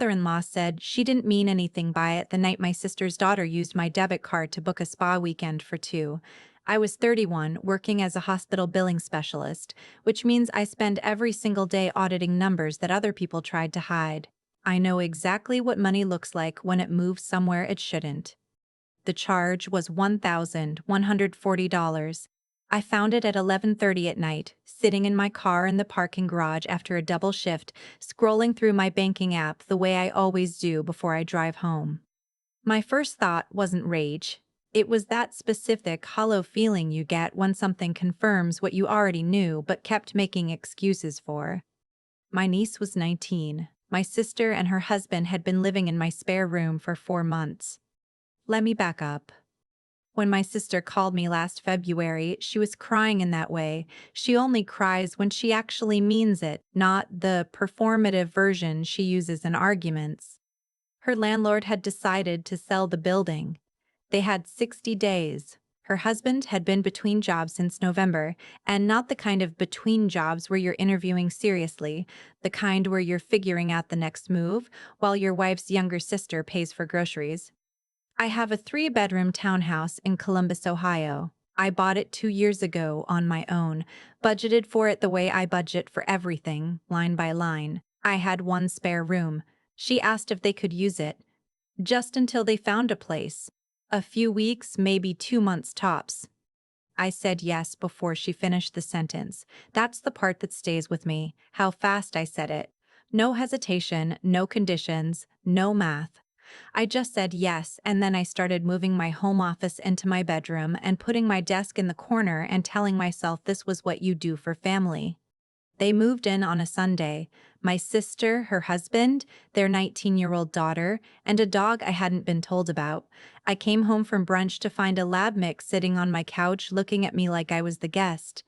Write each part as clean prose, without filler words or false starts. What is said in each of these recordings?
mother-in-law said she didn't mean anything by it the night my sister's daughter used my debit card to book a spa weekend for two. I was 31, working as a hospital billing specialist, which means I spend every single day auditing numbers that other people tried to hide. I know exactly what money looks like when it moves somewhere it shouldn't. The charge was $1,140. I found it at 11:30 at night, sitting in my car in the parking garage after a double shift, scrolling through my banking app the way I always do before I drive home. My first thought wasn't rage. It was that specific, hollow feeling you get when something confirms what you already knew but kept making excuses for. My niece was 19. My sister and her husband had been living in my spare room for 4 months. Let me back up. When my sister called me last February, she was crying in that way. She only cries when she actually means it, not the performative version she uses in arguments. Her landlord had decided to sell the building. They had 60 days. Her husband had been between jobs since November, and not the kind of between jobs where you're interviewing seriously, the kind where you're figuring out the next move while your wife's younger sister pays for groceries. I have a 3-bedroom townhouse in Columbus, Ohio. I bought it 2 years ago on my own, budgeted for it the way I budget for everything, line by line. I had one spare room. She asked if they could use it. Just until they found a place. A few weeks, maybe 2 months tops. I said yes before she finished the sentence. That's the part that stays with me, how fast I said it. No hesitation, no conditions, no math. I just said yes, and then I started moving my home office into my bedroom and putting my desk in the corner and telling myself this was what you do for family. They moved in on a Sunday. My sister, her husband, their 19-year-old daughter, and a dog I hadn't been told about. I came home from brunch to find a lab mix sitting on my couch looking at me like I was the guest.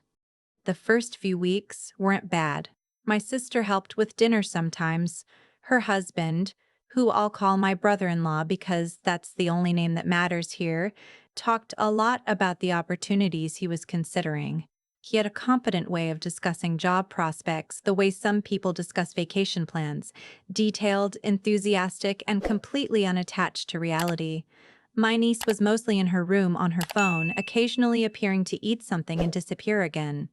The first few weeks weren't bad. My sister helped with dinner sometimes. Her husband, who I'll call my brother-in-law because that's the only name that matters here, talked a lot about the opportunities he was considering. He had a competent way of discussing job prospects, the way some people discuss vacation plans, detailed, enthusiastic, and completely unattached to reality. My niece was mostly in her room on her phone, occasionally appearing to eat something and disappear again.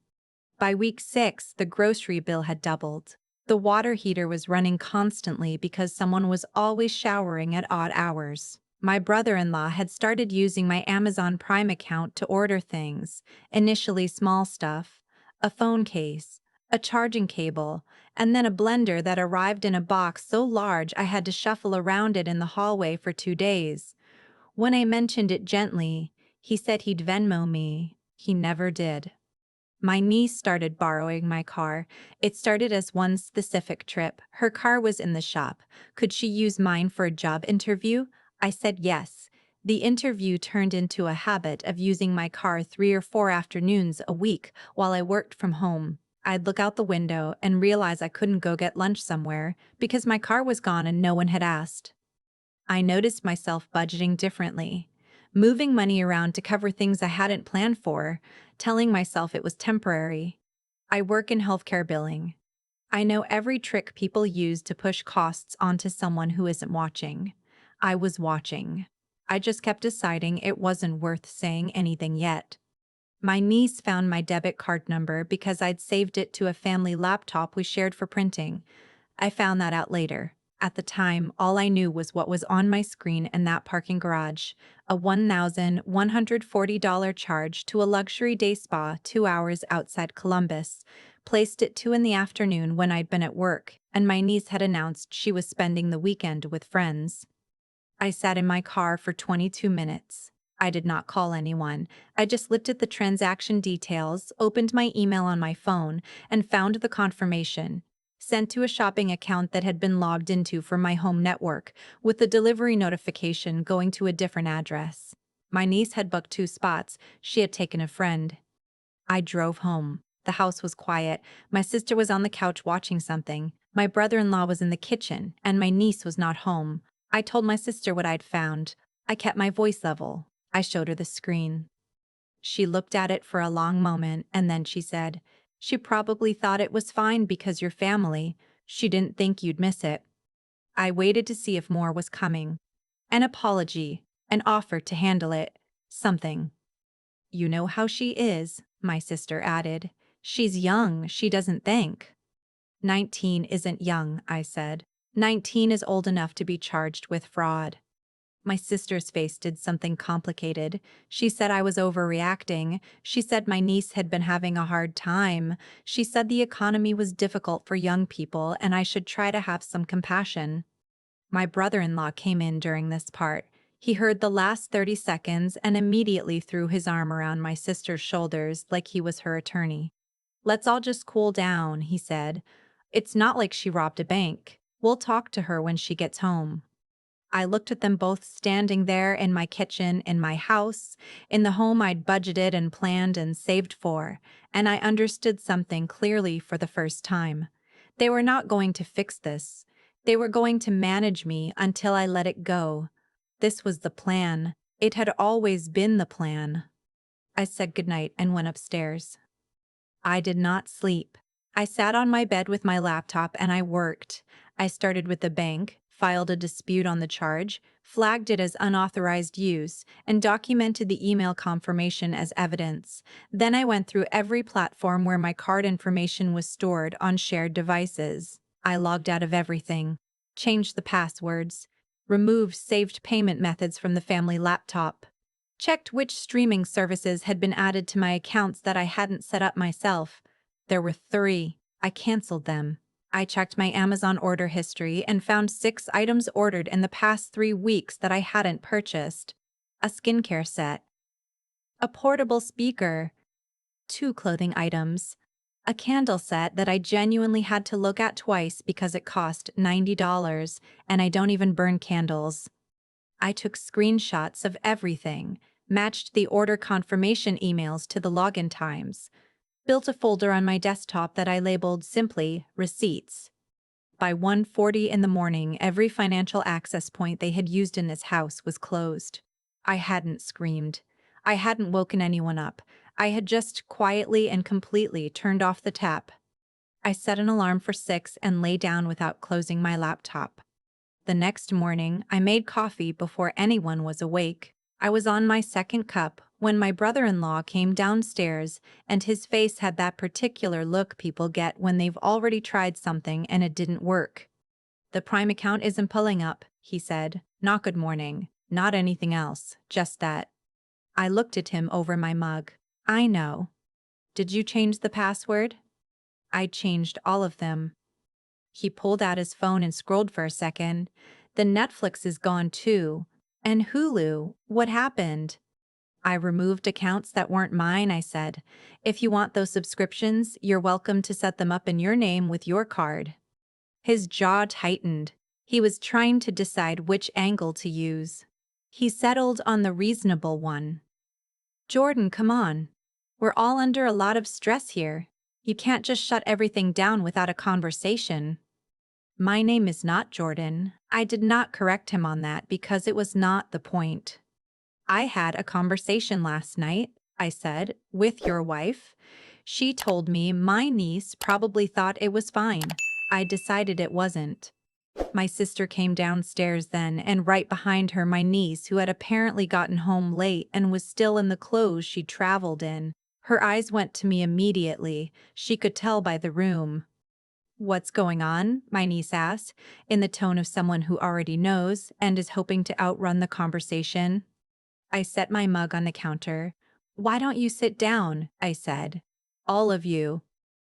By week 6, the grocery bill had doubled. The water heater was running constantly because someone was always showering at odd hours. My brother-in-law had started using my Amazon Prime account to order things, initially small stuff, a phone case, a charging cable, and then a blender that arrived in a box so large I had to shuffle around it in the hallway for 2 days. When I mentioned it gently, he said he'd Venmo me. He never did. My niece started borrowing my car. It started as one specific trip. Her car was in the shop. Could she use mine for a job interview? I said yes. The interview turned into a habit of using my car 3 or 4 afternoons a week while I worked from home. I'd look out the window and realize I couldn't go get lunch somewhere because my car was gone and no one had asked. I noticed myself budgeting differently, moving money around to cover things I hadn't planned for, telling myself it was temporary. I work in healthcare billing. I know every trick people use to push costs onto someone who isn't watching. I was watching. I just kept deciding it wasn't worth saying anything yet. My niece found my debit card number because I'd saved it to a family laptop we shared for printing. I found that out later. At the time, all I knew was what was on my screen in that parking garage, a $1,140 charge to a luxury day spa 2 hours outside Columbus, placed at 2 in the afternoon when I'd been at work, and my niece had announced she was spending the weekend with friends. I sat in my car for 22 minutes. I did not call anyone. I just looked at the transaction details, opened my email on my phone, and found the confirmation. Sent to a shopping account that had been logged into from my home network, with the delivery notification going to a different address. My niece had booked 2 spots. She had taken a friend. I drove home. The house was quiet. My sister was on the couch watching something. My brother-in-law was in the kitchen, and my niece was not home. I told my sister what I'd found. I kept my voice level. I showed her the screen. She looked at it for a long moment, and then she said, "She probably thought it was fine because you're family. She didn't think you'd miss it." I waited to see if more was coming. An apology, an offer to handle it, something. You know how she is, my sister added. She's young, she doesn't think. 19 isn't young, I said. 19 is old enough to be charged with fraud. My sister's face did something complicated. She said I was overreacting. She said my niece had been having a hard time. She said the economy was difficult for young people and I should try to have some compassion. My brother-in-law came in during this part. He heard the last 30 seconds and immediately threw his arm around my sister's shoulders like he was her attorney. Let's all just cool down, he said. It's not like she robbed a bank. We'll talk to her when she gets home. I looked at them both standing there in my kitchen, in my house, in the home I'd budgeted and planned and saved for, and I understood something clearly for the first time. They were not going to fix this. They were going to manage me until I let it go. This was the plan. It had always been the plan. I said goodnight and went upstairs. I did not sleep. I sat on my bed with my laptop and I worked. I started with the bank, filed a dispute on the charge, flagged it as unauthorized use, and documented the email confirmation as evidence. Then I went through every platform where my card information was stored on shared devices. I logged out of everything, changed the passwords, removed saved payment methods from the family laptop, checked which streaming services had been added to my accounts that I hadn't set up myself. There were 3. I canceled them. I checked my Amazon order history and found 6 items ordered in the past 3 weeks that I hadn't purchased. A skincare set, a portable speaker, 2 clothing items, a candle set that I genuinely had to look at twice because it cost $90 and I don't even burn candles. I took screenshots of everything, matched the order confirmation emails to the login times, built a folder on my desktop that I labeled simply Receipts. By 1:40 in the morning, every financial access point they had used in this house was closed. I hadn't screamed. I hadn't woken anyone up. I had just quietly and completely turned off the tap. I set an alarm for 6 and lay down without closing my laptop. The next morning, I made coffee before anyone was awake. I was on my second cup when my brother-in-law came downstairs, and his face had that particular look people get when they've already tried something and it didn't work. The Prime account isn't pulling up, he said. Not good morning. Not anything else. Just that. I looked at him over my mug. I know. Did you change the password? I changed all of them. He pulled out his phone and scrolled for a second. The Netflix is gone too. And Hulu, what happened? I removed accounts that weren't mine, I said. If you want those subscriptions, you're welcome to set them up in your name with your card. His jaw tightened. He was trying to decide which angle to use. He settled on the reasonable one. Jordan, come on. We're all under a lot of stress here. You can't just shut everything down without a conversation. My name is not Jordan. I did not correct him on that because it was not the point. I had a conversation last night, I said, with your wife. She told me my niece probably thought it was fine. I decided it wasn't. My sister came downstairs then, and right behind her my niece, who had apparently gotten home late and was still in the clothes she'd traveled in. Her eyes went to me immediately. She could tell by the room. What's going on? My niece asked, in the tone of someone who already knows and is hoping to outrun the conversation. I set my mug on the counter. Why don't you sit down? I said. All of you.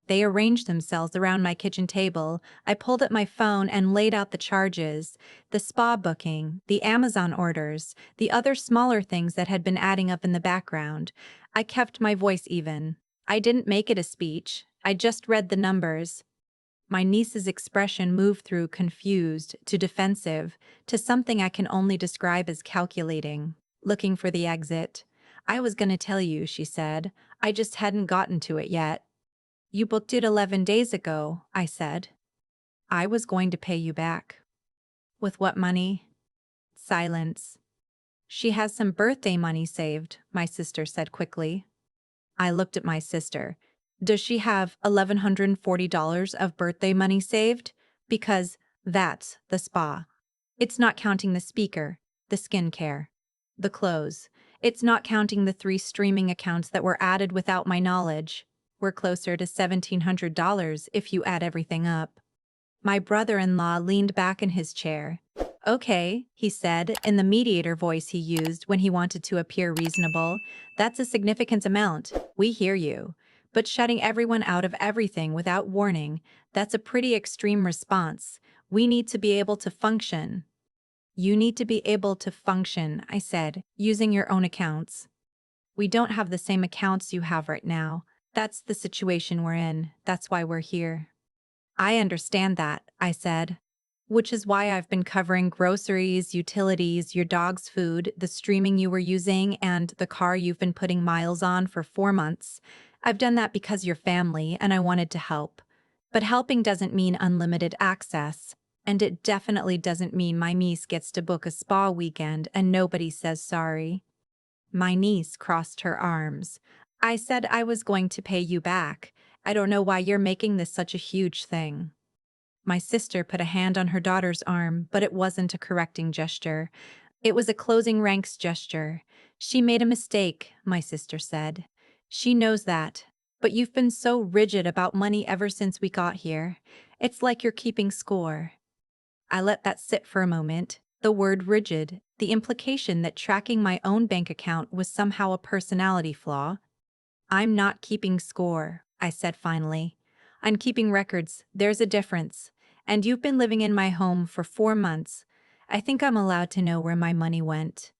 They arranged themselves around my kitchen table. I pulled at my phone and laid out the charges, the spa booking, the Amazon orders, the other smaller things that had been adding up in the background. I kept my voice even. I didn't make it a speech. I just read the numbers. My niece's expression moved through confused to defensive to something I can only describe as calculating, looking for the exit. I was going to tell you, she said. I just hadn't gotten to it yet. You booked it 11 days ago, I said. I was going to pay you back. With what money? Silence. She has some birthday money saved, my sister said quickly. I looked at my sister. Does she have $1,140 of birthday money saved? Because That's the spa. It's not counting the speaker, the skincare, the clothes. It's not counting the 3 streaming accounts that were added without my knowledge. We're closer to $1,700 if you add everything up. My brother-in-law leaned back in his chair. Okay, he said, in the mediator voice he used when he wanted to appear reasonable. That's a significant amount. We hear you. But shutting everyone out of everything without warning, that's a pretty extreme response. We need to be able to function. You need to be able to function, I said, using your own accounts. We don't have the same accounts you have right now. That's the situation we're in. That's why we're here. I understand that, I said. Which is why I've been covering groceries, utilities, your dog's food, the streaming you were using, and the car you've been putting miles on for 4 months. I've done that because you're family and I wanted to help. But helping doesn't mean unlimited access. And it definitely doesn't mean my niece gets to book a spa weekend and nobody says sorry. My niece crossed her arms. I said I was going to pay you back. I don't know why you're making this such a huge thing. My sister put a hand on her daughter's arm, but it wasn't a correcting gesture. It was a closing ranks gesture. She made a mistake, my sister said. She knows that. But you've been so rigid about money ever since we got here. It's like you're keeping score. I let that sit for a moment. The word rigid, the implication that tracking my own bank account was somehow a personality flaw. I'm not keeping score, I said finally. I'm keeping records, there's a difference. And you've been living in my home for 4 months. I think I'm allowed to know where my money went.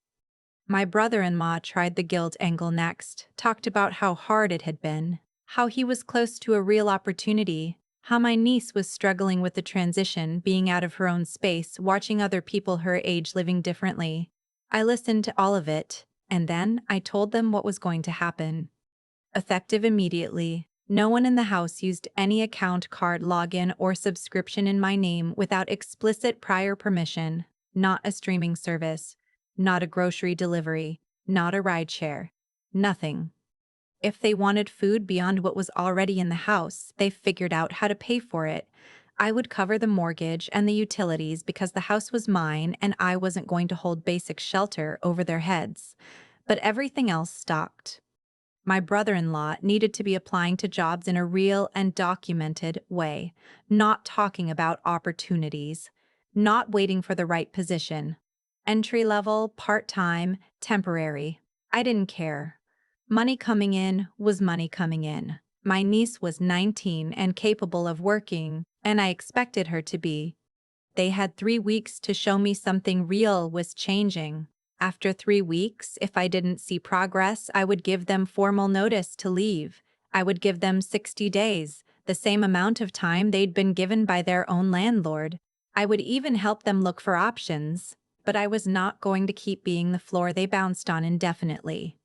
My brother-in-law tried the guilt angle next, talked about how hard it had been, how he was close to a real opportunity, how my niece was struggling with the transition, being out of her own space, watching other people her age living differently. I listened to all of it, and then I told them what was going to happen. Effective immediately, no one in the house used any account, card, login, or subscription in my name without explicit prior permission. Not a streaming service, not a grocery delivery, not a rideshare. Nothing. If they wanted food beyond what was already in the house, they figured out how to pay for it. I would cover the mortgage and the utilities because the house was mine and I wasn't going to hold basic shelter over their heads. But everything else stopped. My brother-in-law needed to be applying to jobs in a real and documented way, not talking about opportunities, not waiting for the right position. Entry-level, part-time, temporary. I didn't care. Money coming in was money coming in. My niece was 19 and capable of working, and I expected her to be. They had 3 weeks to show me something real was changing. After 3 weeks, if I didn't see progress, I would give them formal notice to leave. I would give them 60 days, the same amount of time they'd been given by their own landlord. I would even help them look for options, but I was not going to keep being the floor they bounced on indefinitely.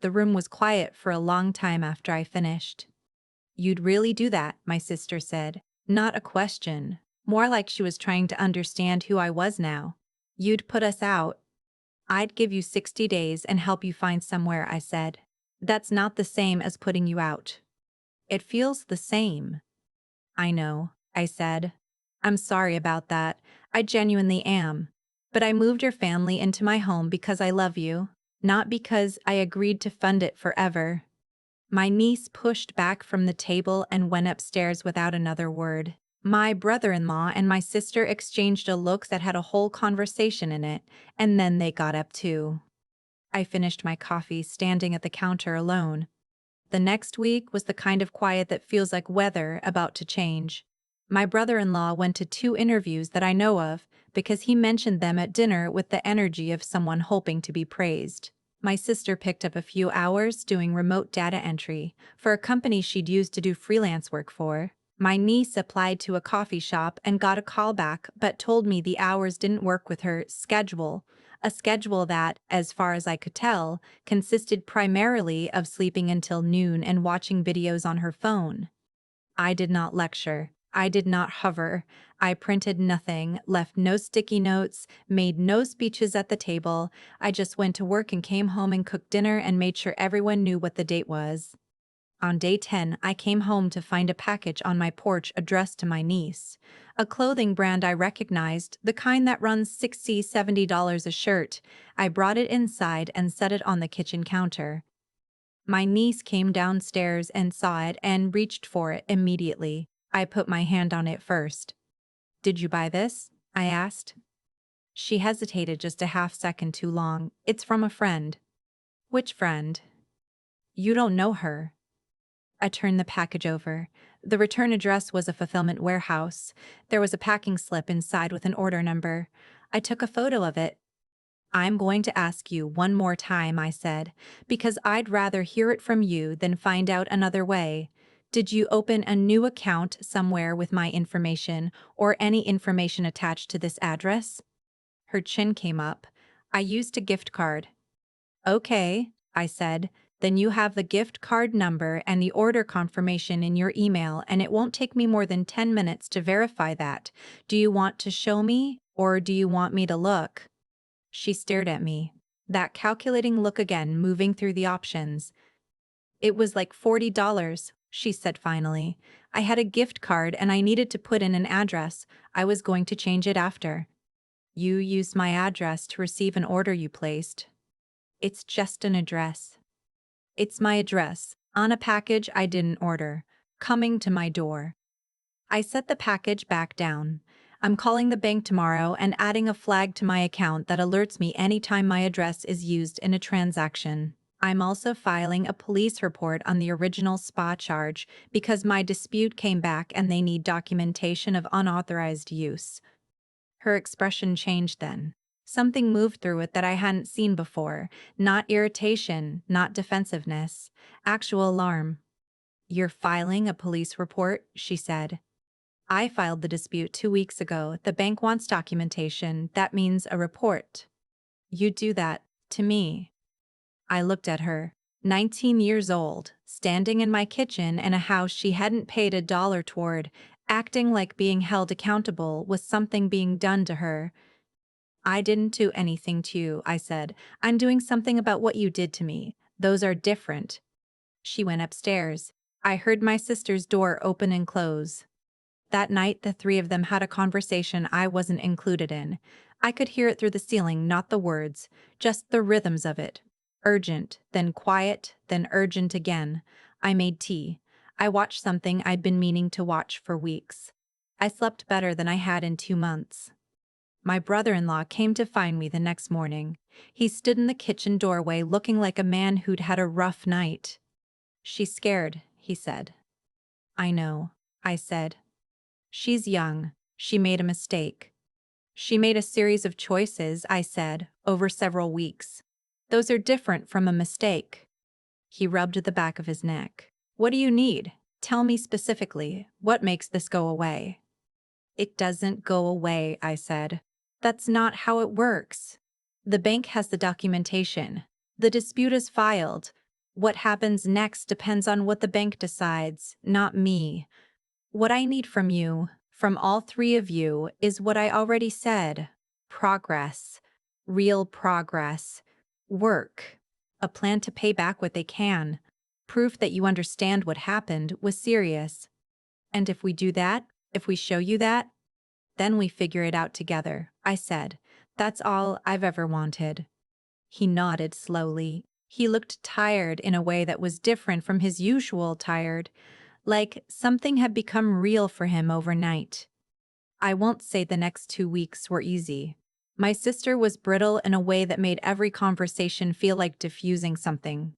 The room was quiet for a long time after I finished. You'd really do that, my sister said. Not a question. More like she was trying to understand who I was now. You'd put us out. I'd give you 60 days and help you find somewhere, I said. That's not the same as putting you out. It feels the same. I know, I said. I'm sorry about that. I genuinely am. But I moved your family into my home because I love you, not because I agreed to fund it forever. My niece pushed back from the table and went upstairs without another word. My brother-in-law and my sister exchanged a look that had a whole conversation in it, and then they got up too. I finished my coffee standing at the counter alone. The next week was the kind of quiet that feels like weather about to change. My brother-in-law went to 2 interviews that I know of because he mentioned them at dinner with the energy of someone hoping to be praised. My sister picked up a few hours doing remote data entry for a company she'd used to do freelance work for. My niece applied to a coffee shop and got a call back but told me the hours didn't work with her schedule, a schedule that, as far as I could tell, consisted primarily of sleeping until noon and watching videos on her phone. I did not lecture. I did not hover. I printed nothing, left no sticky notes, made no speeches at the table. I just went to work and came home and cooked dinner and made sure everyone knew what the date was. On day 10, I came home to find a package on my porch addressed to my niece. A clothing brand I recognized, the kind that runs $60–70 a shirt. I brought it inside and set it on the kitchen counter. My niece came downstairs and saw it and reached for it immediately. I put my hand on it first. "Did you buy this?" I asked. She hesitated just a half second too long. "It's from a friend." "Which friend?" "You don't know her." I turned the package over. The return address was a fulfillment warehouse. There was a packing slip inside with an order number. I took a photo of it. "I'm going to ask you one more time," I said, "because I'd rather hear it from you than find out another way. Did you open a new account somewhere with my information or any information attached to this address?" Her chin came up. "I used a gift card." "Okay," I said, "then you have the gift card number and the order confirmation in your email, and it won't take me more than 10 minutes to verify that. Do you want to show me, or do you want me to look?" She stared at me, that calculating look again moving through the options. "It was like $40, she said finally. "I had a gift card and I needed to put in an address. I was going to change it after." "You used my address to receive an order you placed." "It's just an address." "It's my address, on a package I didn't order, coming to my door." I set the package back down. "I'm calling the bank tomorrow and adding a flag to my account that alerts me anytime my address is used in a transaction. I'm also filing a police report on the original spa charge because my dispute came back and they need documentation of unauthorized use." Her expression changed then. Something moved through it that I hadn't seen before. Not irritation, not defensiveness, actual alarm. "You're filing a police report?" she said. "I filed the dispute 2 weeks ago. The bank wants documentation. That means a report." "You do that to me?" I looked at her. 19 years old, standing in my kitchen in a house she hadn't paid $1 toward, acting like being held accountable was something being done to her. "I didn't do anything to you," I said. "I'm doing something about what you did to me. Those are different." She went upstairs. I heard my sister's door open and close. That night, the three of them had a conversation I wasn't included in. I could hear it through the ceiling, not the words, just the rhythms of it. Urgent, then quiet, then urgent again. I made tea. I watched something I'd been meaning to watch for weeks. I slept better than I had in 2 months. My brother-in-law came to find me the next morning. He stood in the kitchen doorway looking like a man who'd had a rough night. "She's scared," he said. "I know," I said. "She's young. She made a mistake." "She made a series of choices," I said, "over several weeks. Those are different from a mistake." He rubbed the back of his neck. "What do you need? Tell me specifically. What makes this go away?" "It doesn't go away," I said. "That's not how it works. The bank has the documentation. The dispute is filed. What happens next depends on what the bank decides, not me. What I need from you, from all three of you, is what I already said. Progress. Real progress. Work. A plan to pay back what they can. Proof that you understand what happened was serious. And if we do that, if we show you that, then we figure it out together," I said. "That's all I've ever wanted." He nodded slowly. He looked tired in a way that was different from his usual tired, like something had become real for him overnight. I won't say the next 2 weeks were easy. My sister was brittle in a way that made every conversation feel like diffusing something.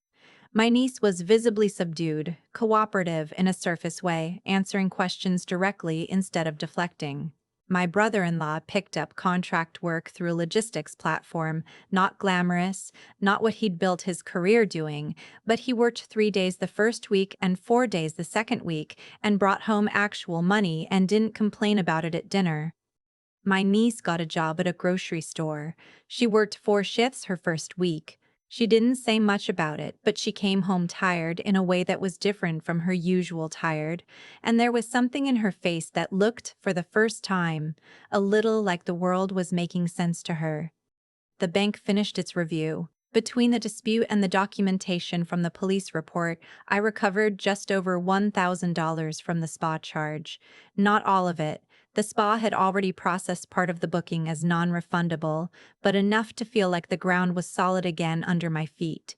My niece was visibly subdued, cooperative in a surface way, answering questions directly instead of deflecting. My brother-in-law picked up contract work through a logistics platform, not glamorous, not what he'd built his career doing, but he worked 3 days the first week and 4 days the second week and brought home actual money and didn't complain about it at dinner. My niece got a job at a grocery store. She worked 4 shifts her first week. She didn't say much about it, but she came home tired in a way that was different from her usual tired, and there was something in her face that looked, for the first time, a little like the world was making sense to her. The bank finished its review. Between the dispute and the documentation from the police report, I recovered just over $1,000 from the spa charge. Not all of it. The spa had already processed part of the booking as non-refundable, but enough to feel like the ground was solid again under my feet.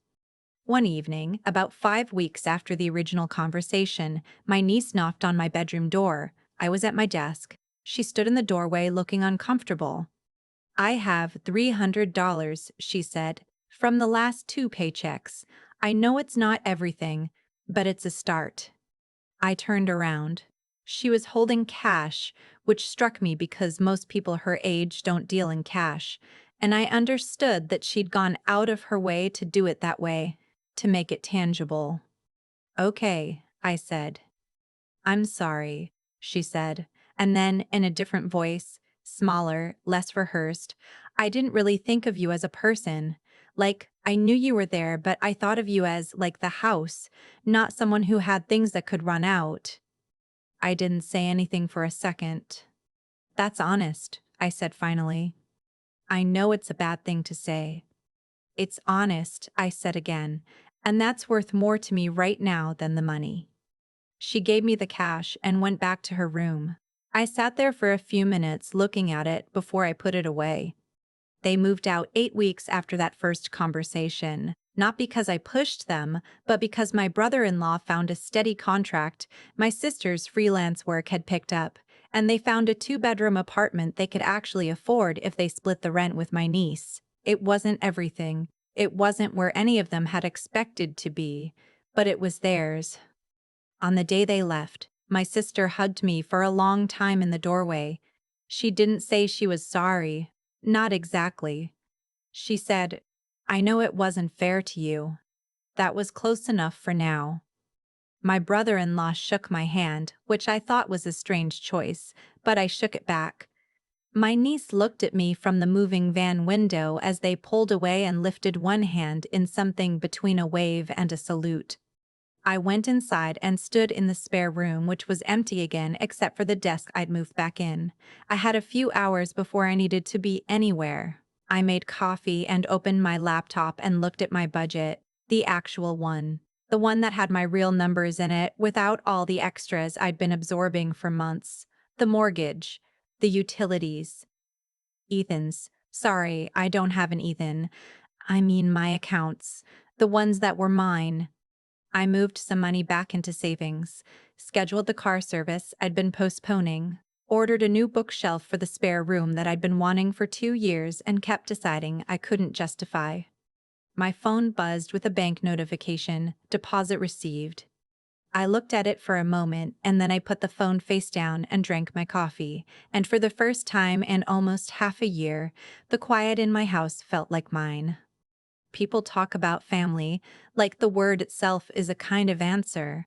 One evening, about 5 weeks after the original conversation, my niece knocked on my bedroom door. I was at my desk. She stood in the doorway looking uncomfortable. "I have $300, she said, "from the last two paychecks. I know it's not everything, but it's a start." I turned around. She was holding cash, which struck me because most people her age don't deal in cash, and I understood that she'd gone out of her way to do it that way, to make it tangible. "Okay," I said. "I'm sorry," she said, and then, in a different voice, smaller, less rehearsed, "I didn't really think of you as a person. Like, I knew you were there, but I thought of you as, like, the house, not someone who had things that could run out." I didn't say anything for a second. "That's honest," I said finally. "I know it's a bad thing to say." "It's honest," I said again, "and that's worth more to me right now than the money." She gave me the cash and went back to her room. I sat there for a few minutes looking at it before I put it away. They moved out 8 weeks after that first conversation, not because I pushed them, but because my brother-in-law found a steady contract my sister's freelance work had picked up, and they found a two-bedroom apartment they could actually afford if they split the rent with my niece. It wasn't everything. It wasn't where any of them had expected to be, but it was theirs. On the day they left, my sister hugged me for a long time in the doorway. She didn't say she was sorry. Not exactly. She said, "I know it wasn't fair to you." That was close enough for now. My brother-in-law shook my hand, which I thought was a strange choice, but I shook it back. My niece looked at me from the moving van window as they pulled away and lifted one hand in something between a wave and a salute. I went inside and stood in the spare room, which was empty again except for the desk I'd moved back in. I had a few hours before I needed to be anywhere. I made coffee and opened my laptop and looked at my budget, the actual one. The one that had my real numbers in it without all the extras I'd been absorbing for months. The mortgage, the utilities. Ethan's. Sorry, I don't have an Ethan. I mean my accounts. The ones that were mine. I moved some money back into savings, scheduled the car service I'd been postponing, ordered a new bookshelf for the spare room that I'd been wanting for 2 years and kept deciding I couldn't justify. My phone buzzed with a bank notification, deposit received. I looked at it for a moment and then I put the phone face down and drank my coffee, and for the first time in almost half a year, the quiet in my house felt like mine. People talk about family like the word itself is a kind of answer.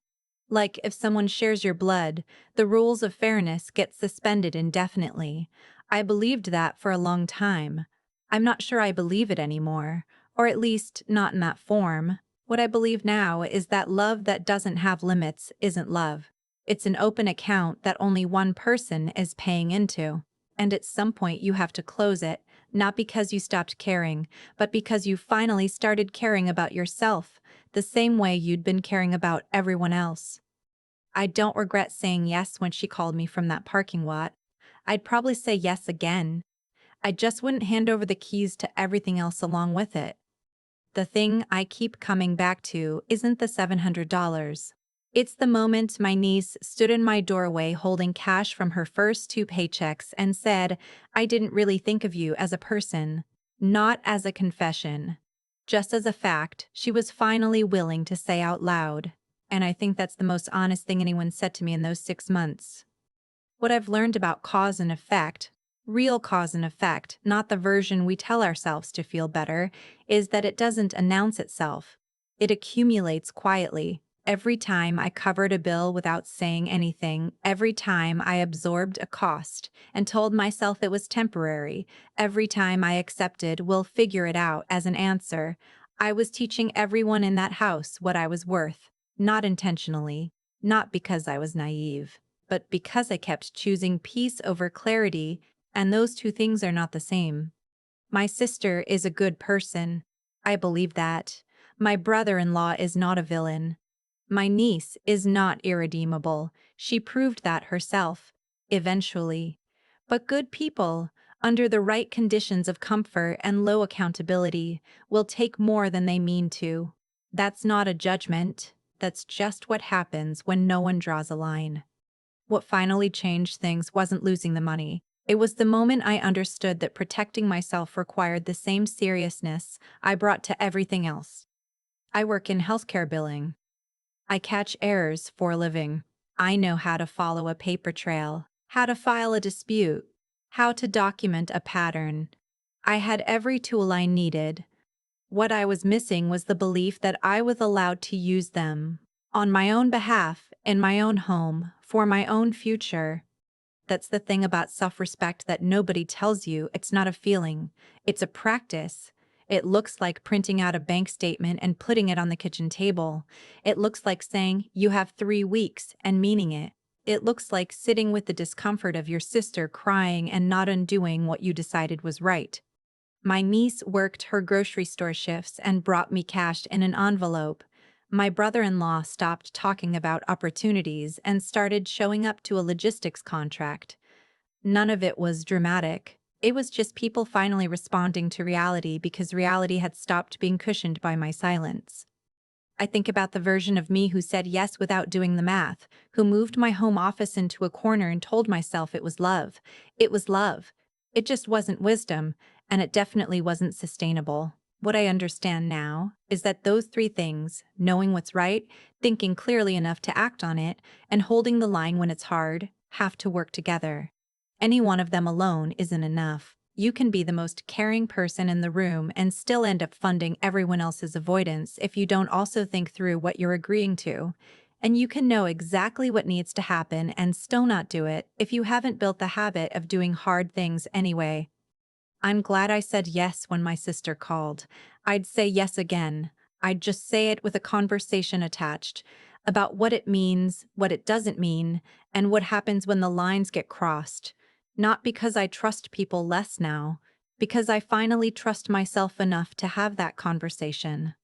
Like if someone shares your blood, the rules of fairness get suspended indefinitely. I believed that for a long time. I'm not sure I believe it anymore, or at least not in that form. What I believe now is that love that doesn't have limits isn't love. It's an open account that only one person is paying into. And at some point you have to close it, not because you stopped caring, but because you finally started caring about yourself, the same way you'd been caring about everyone else. I don't regret saying yes when she called me from that parking lot. I'd probably say yes again. I just wouldn't hand over the keys to everything else along with it. The thing I keep coming back to isn't the $700. It's the moment my niece stood in my doorway holding cash from her first two paychecks and said, "I didn't really think of you as a person." Not as a confession. Just as a fact she was finally willing to say out loud. And I think that's the most honest thing anyone said to me in those 6 months. What I've learned about cause and effect, real cause and effect, not the version we tell ourselves to feel better, is that it doesn't announce itself. It accumulates quietly. Every time I covered a bill without saying anything, every time I absorbed a cost and told myself it was temporary, every time I accepted "we'll figure it out" as an answer, I was teaching everyone in that house what I was worth, not intentionally, not because I was naive, but because I kept choosing peace over clarity, and those two things are not the same. My sister is a good person. I believe that. My brother-in-law is not a villain. My niece is not irredeemable. She proved that herself. Eventually. But good people, under the right conditions of comfort and low accountability, will take more than they mean to. That's not a judgment. That's just what happens when no one draws a line. What finally changed things wasn't losing the money. It was the moment I understood that protecting myself required the same seriousness I brought to everything else. I work in healthcare billing. I catch errors for a living. I know how to follow a paper trail, how to file a dispute, how to document a pattern. I had every tool I needed. What I was missing was the belief that I was allowed to use them on my own behalf, in my own home, for my own future. That's the thing about self-respect that nobody tells you. It's not a feeling, it's a practice. It looks like printing out a bank statement and putting it on the kitchen table. It looks like saying, "You have 3 weeks," and meaning it. It looks like sitting with the discomfort of your sister crying and not undoing what you decided was right. My niece worked her grocery store shifts and brought me cash in an envelope. My brother-in-law stopped talking about opportunities and started showing up to a logistics contract. None of it was dramatic. It was just people finally responding to reality because reality had stopped being cushioned by my silence. I think about the version of me who said yes without doing the math, who moved my home office into a corner and told myself it was love. It was love. It just wasn't wisdom, and it definitely wasn't sustainable. What I understand now is that those three things, knowing what's right, thinking clearly enough to act on it, and holding the line when it's hard, have to work together. Any one of them alone isn't enough. You can be the most caring person in the room and still end up funding everyone else's avoidance if you don't also think through what you're agreeing to. And you can know exactly what needs to happen and still not do it if you haven't built the habit of doing hard things anyway. I'm glad I said yes when my sister called. I'd say yes again. I'd just say it with a conversation attached about what it means, what it doesn't mean, and what happens when the lines get crossed. Not because I trust people less now, because I finally trust myself enough to have that conversation.